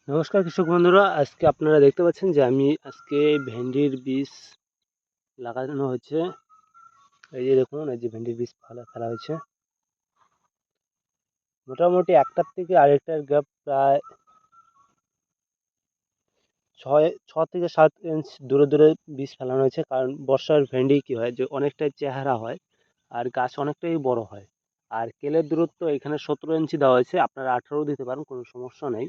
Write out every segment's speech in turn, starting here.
নমস্কার কৃষক বন্ধুরা, আজকে আপনারা দেখতে পাচ্ছেন যে আমি আজকে ভেন্ডির বীজ লাগানো হচ্ছে। এই যে দেখুন, এই যে ভেন্ডির বীজ ফেলা হয়েছে। মোটামুটি একটার থেকে আরেকটার গ্যাপ প্রায় 6 থেকে 7 ইঞ্চ দূরে দূরে বীজ ফেলানো হয়েছে। কারণ বর্ষার ভেন্ডি কি হয় যে অনেকটাই চেহারা হয় আর গাছ অনেকটাই বড় হয়। আর কেলের দূরত্ব এখানে 17 ইঞ্চি দেওয়া হয়েছে, আপনারা 18 দিতে পারেন, কোনো সমস্যা নেই।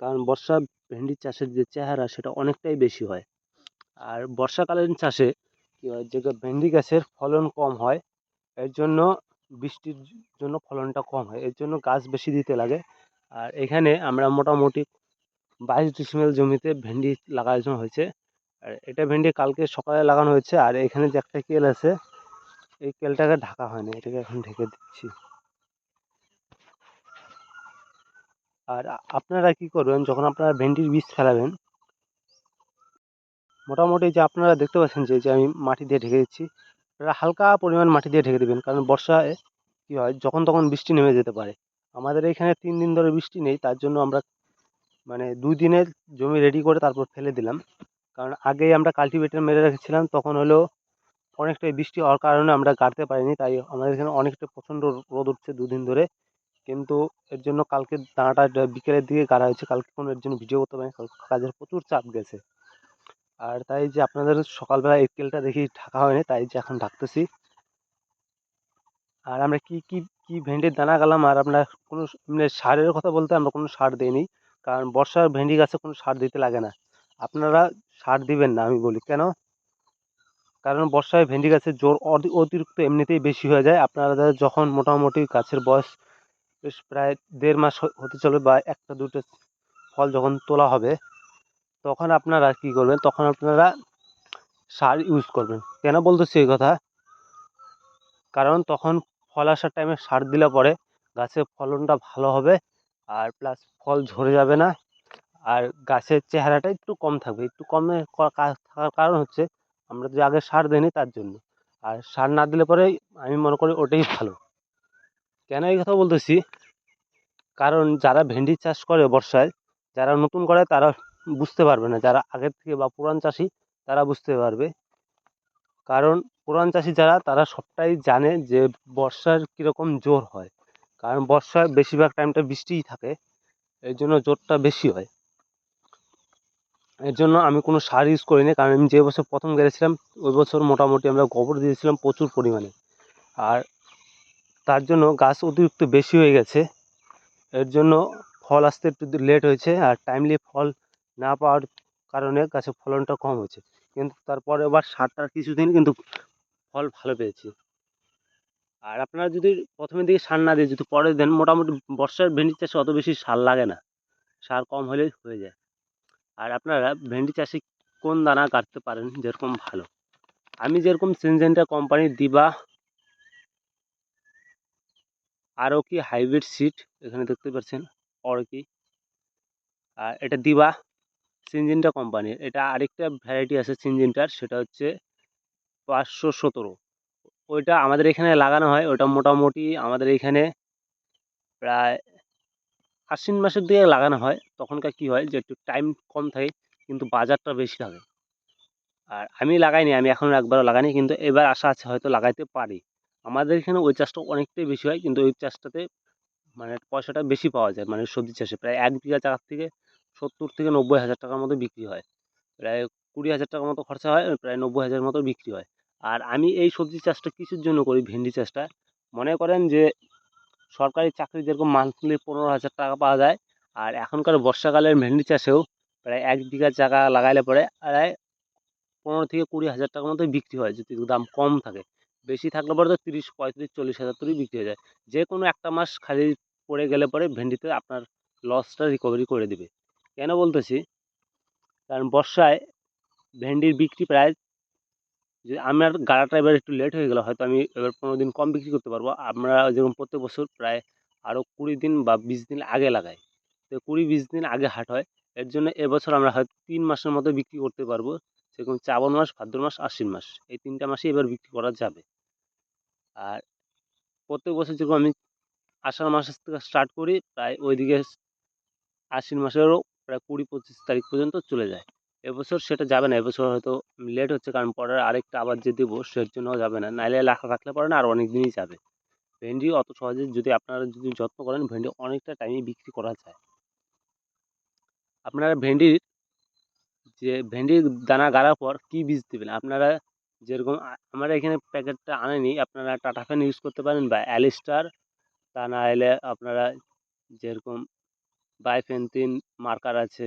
কারণ বর্ষা ভেন্ডি চাষের যে চেহারা সেটা অনেকটাই বেশি হয়। আর বর্ষাকালীন চাষে কী হয় যে ভেন্ডি গাছের ফলন কম হয়। এর জন্য বৃষ্টির জন্য ফলনটা কম হয়, এর জন্য গাছ বেশি দিতে লাগে। আর এখানে আমরা মোটামুটি 22 ডিসিমেল জমিতে ভেন্ডি লাগানো হয়েছে। আর এটা ভেন্ডি কালকে সকালে লাগানো হয়েছে। আর এখানে যে একটা কেল আছে, এই কেলটাকে ঢাকা হয়নি, এটাকে এখন ঢেকে দিচ্ছি। আর আপনারা কি করবেন যখন আপনারা ভেন্ডির বীজ ফেলাবেন, মোটামুটি যে আপনারা দেখতে পাচ্ছেন যে আমি মাটি দিয়ে ঢেকে দিচ্ছি, আপনারা হালকা পরিমাণ মাটি দিয়ে ঢেকে দেবেন। কারণ বর্ষায় কী হয়, যখন তখন বৃষ্টি নেমে যেতে পারে। আমাদের এখানে 3 দিন ধরে বৃষ্টি নেই, তার জন্য আমরা মানে 2 দিনের জমি রেডি করে তারপর ফেলে দিলাম। কারণ আগেই আমরা কাল্টিভেটর মেরে রেখেছিলাম, তখন হলো অনেকটাই বৃষ্টি হওয়ার কারণে আমরা গাড়তে পারিনি। তাই আমাদের এখানে অনেকটা প্রচণ্ড রোদ উঠছে 2 দিন ধরে। কিন্তু এর জন্য কালকে দানাটা বিকেলের দিকে গাড়া হয়েছে। কালকে কোনো এর জন্য ভিডিও করতে পারিনি, কালকে কাজের প্রচুর চাপ গেছে। আর তাই যে আপনাদের সকালবেলা এই তেলটা দেখি ঢাকা হয়নি, তাই যে এখন ঢাকতেছি। আর আমরা কি কি কি ভেন্ডির দানা গেলাম, আর আমরা কোনো মানে সারের কথা বলতে আমরা কোনো সার দিইনি। কারণ বর্ষার ভেন্ডি গাছে কোনো সার দিতে লাগে না। আপনারা সার দিবেন না, আমি বলি কেন? কারণ বর্ষায় ভেন্ডি গাছের জোর অতিরিক্ত এমনিতেই বেশি হয়ে যায়। আপনারা যখন মোটামুটি গাছের বয়স বেশ প্রায় 1.5 মাস হতে চলে, বা একটা দুটো ফল যখন তোলা হবে, তখন আপনারা কি করবেন, তখন আপনারা সার ইউজ করবেন। কেন বলতেছি এই কথা? কারণ তখন ফল আসার টাইমে সার দিলে পরে গাছের ফলনটা ভালো হবে, আর প্লাস ফল ঝরে যাবে না। আর গাছের চেহারাটা একটু কম থাকবে। একটু কমে থাকার কারণ হচ্ছে আমরা যে আগে সার দিইনি তার জন্য। আর সার না দিলে পরে আমি মনে করি ওটাই ভালো। কেন এই কথা বলতেছি? কারণ যারা ভেন্ডি চাষ করে বর্ষায়, যারা নতুন করে তারা বুঝতে পারবে না, যারা আগের থেকে বা পুরান চাষি তারা বুঝতে পারবে। কারণ পুরান চাষি যারা, তারা সবটাই জানে যে বর্ষার কীরকম জোর হয়। কারণ বর্ষায় বেশিরভাগ টাইমটা বৃষ্টিই থাকে, এর জন্য জোরটা বেশি হয়। এর জন্য আমি কোনো সার ইউজ করিনি। কারণ আমি যে বছর প্রথম গেছিলাম, ওই বছর মোটামুটি আমরা গোবর দিয়েছিলাম প্রচুর পরিমাণে। আর তার জন্য গাছ অতিরিক্ত বেশি হয়ে গেছে। এর জন্য ফল আসতে একটু লেট হয়েছে, আর টাইমলি ফল না পাওয়ার কারণে গাছের ফলনটা কম হয়েছে। কিন্তু তারপরে আবার সারটার কিছুদিন কিন্তু ফল ভালো পেয়েছি। আর আপনারা যদি প্রথমের দিকে সার না দিয়ে যদি পরে দেন, মোটামুটি বর্ষার ভেন্ডি চাষে অত বেশি সার লাগে না, সার কম হলেই হয়ে যায়। আর আপনারা ভেন্ডি চাষে কোন দানা কাটতে পারেন যেরকম ভালো, আমি যেরকম সিনজেন্টা কোম্পানির দিবা আরও কি হাইব্রিড সিড এখানে দেখতে পাচ্ছেন, অরকি, আর এটা দিবা সিনজেন্টা কোম্পানির। এটা আরেকটা ভ্যারাইটি আছে সিনজেন্টার, সেটা হচ্ছে 517। ওইটা আমাদের এখানে লাগানো হয়। ওটা মোটামুটি আমাদের এখানে প্রায় আশ্বিন মাসের দিকে লাগানো হয়। তখনকার কী হয় যে একটু টাইম কম থাকে, কিন্তু বাজারটা বেশি থাকে। আর আমি লাগাইনি, আমি এখনও একবারও লাগাইনি, কিন্তু এবার আশা আছে হয়তো লাগাইতে পারি। আমাদের এখানে ওই চাষটা অনেকটাই বেশি হয়, কিন্তু ওই চাষটাতে মানে পয়সাটা বেশি পাওয়া যায়। মানে সবজি চাষে প্রায় 1 বিঘা জায়গার থেকে 70 থেকে 90 হাজার টাকার মতো বিক্রি হয়। প্রায় 20 হাজার টাকার মতো খরচা হয়, প্রায় 90 হাজার মতো বিক্রি হয়। আর আমি এই সবজি চাষটা কিসের জন্য করি, ভেন্ডি চাষটা? মনে করেন যে সরকারি চাকরি যেরকম মান্থলি 15 হাজার টাকা পাওয়া যায়, আর এখনকার বর্ষাকালের ভেন্ডি চাষেও প্রায় 1 বিঘা জায়গা লাগাইলে পরে প্রায় 15 থেকে 20 হাজার টাকার মতো বিক্রি হয়, যদি দাম কম থাকে। বেশি থাকলে পরে তো 30, 35, 40 হাজার তৈরি বিক্রি হয়ে যায়। যে কোনো একটা মাস খালি পড়ে গেলে পরে ভেন্ডিতে আপনার লসটা রিকভারি করে দিবে। কেন বলতেছি? কারণ বর্ষায় ভেন্ডির বিক্রি প্রায়, যে আমার গাড়াটা এবার একটু লেট হয়ে গেল, হয়তো আমি এবার 15 দিন কম বিক্রি করতে পারবো। আমরা যেরকম প্রত্যেক বছর প্রায় আরও 20 দিন বা 20 দিন আগে লাগাই, তো 20-20 দিন আগে হাট হয়। এর জন্য এবছর আমরা হয়তো 3 মাসের মতো বিক্রি করতে পারবো। সেরকম শ্রাবণ মাস, ভাদ্র মাস, আশ্বিন মাস, এই 3টা মাসে এবার বিক্রি করা যাবে। আর প্রত্যেক বছর যেরকম আমি আষাঢ় মাস থেকে স্টার্ট করি, প্রায় ওইদিকে আশ্বিন মাসেরও প্রায় 20-25 তারিখ পর্যন্ত চলে যায়। এবছর সেটা যাবে না, এবছর হয়তো লেট হচ্ছে, কারণ পরের আরেকটা আবার যে দেবো সের জন্য যাবে না, নাইলে রাখলে পরে না আর অনেক দিনই যাবে। ভেন্ডি অত সহজে যদি আপনারা যদি যত্ন করেন, ভেন্ডি অনেকটা টাইমে বিক্রি করা যায়। আপনারা ভেন্ডির দানা গাড়ার পর কি বীজ দেবেন, আপনারা যেরকম আমরা এখানে প্যাকেটটা আনেনি, আপনারা টাটা ফ্যান ইউজ করতে পারেন বা অ্যালিস্টার, তা না এলে আপনারা যেরকম বাইফেন্থিন মার্কার আছে,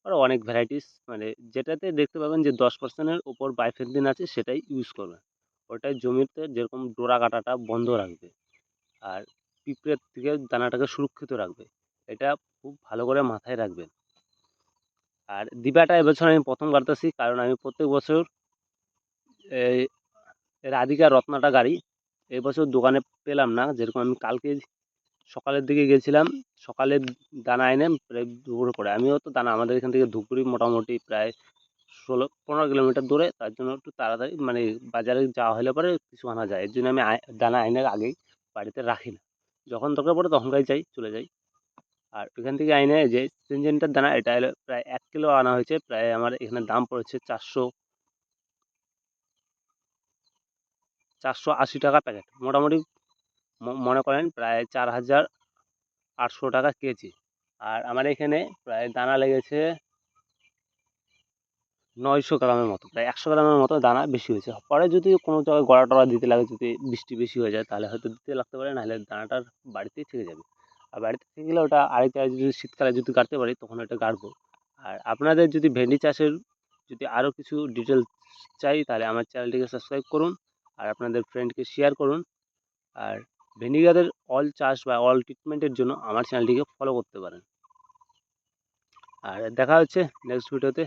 আরও অনেক ভ্যারাইটিস, মানে যেটাতে দেখতে পাবেন যে 10%-এর ওপর বাইফেন্থিন আছে সেটাই ইউজ করবেন। ওটাই জমিতে যেরকম ডোরা কাটাটা বন্ধ রাখবে আর পিঁপড়ের থেকে দানাটাকে সুরক্ষিত রাখবে। এটা খুব ভালো করে মাথায় রাখবেন। আর দিবাটা এবছর আমি প্রথম গাড়তেছি, কারণ আমি প্রত্যেক বছর এই রাধিকা রত্নাটা গাড়ি, এবছর দোকানে পেলাম না। যেরকম আমি কালকে সকালের দিকে গেছিলাম, সকালে দানা এনে প্রায় দুপুর করে, আমিও তো দানা আমাদের এখান থেকে ধূপগুড়ি মোটামুটি প্রায় 16-15 কিলোমিটার দূরে, তার জন্য একটু তাড়াতাড়ি মানে বাজারে যাওয়া হলে পরে কিছু আনা যায়, এর জন্য আমি দানা আইনের আগেই বাড়িতে রাখি না, যখন দরকার পড়ে তখনকাই চলে যাই। আর ওইখান থেকে আইনে যে সিনজেন্টার দানা, এটা হলো প্রায় 1 কিলো আনা হয়েছে, প্রায় আমার এখানে দাম পড়েছে 480 টাকা প্যাকেট, মোটামুটি মনে করেন প্রায় 4,800 টাকা কেজি। আর আমার এখানে প্রায় দানা লেগেছে 900 গ্রামের মতো, প্রায় 100 গ্রামের মতো দানা বেশি হয়েছে। পরে যদি কোনো জায়গায় গড়া টড়া দিতে লাগে, যদি বৃষ্টি বেশি হয়ে যায়, তাহলে হয়তো দিতে লাগতে পারে, নাহলে দানাটার বাড়িতেই থেকে যাবে। আর বাড়িতে থেকে গেলে ওটা আরেক জায়গায় যদি শীতকালে যদি গাড়তে পারি তখন ওটা গাড়বো। আর আপনাদের যদি ভেন্ডি চাষের যদি আরও কিছু ডিটেলস চাই, তাহলে আমার চ্যানেলটিকে সাবস্ক্রাইব করুন আর আপনাদের ফ্রেন্ডকে শেয়ার করুন। আর ভেন্ডি গাছের অল চাষ বা অল ট্রিটমেন্টের জন্য আমার চ্যানেলটিকে ফলো করতে পারেন। আর দেখা হচ্ছে নেক্সট ভিডিওতে।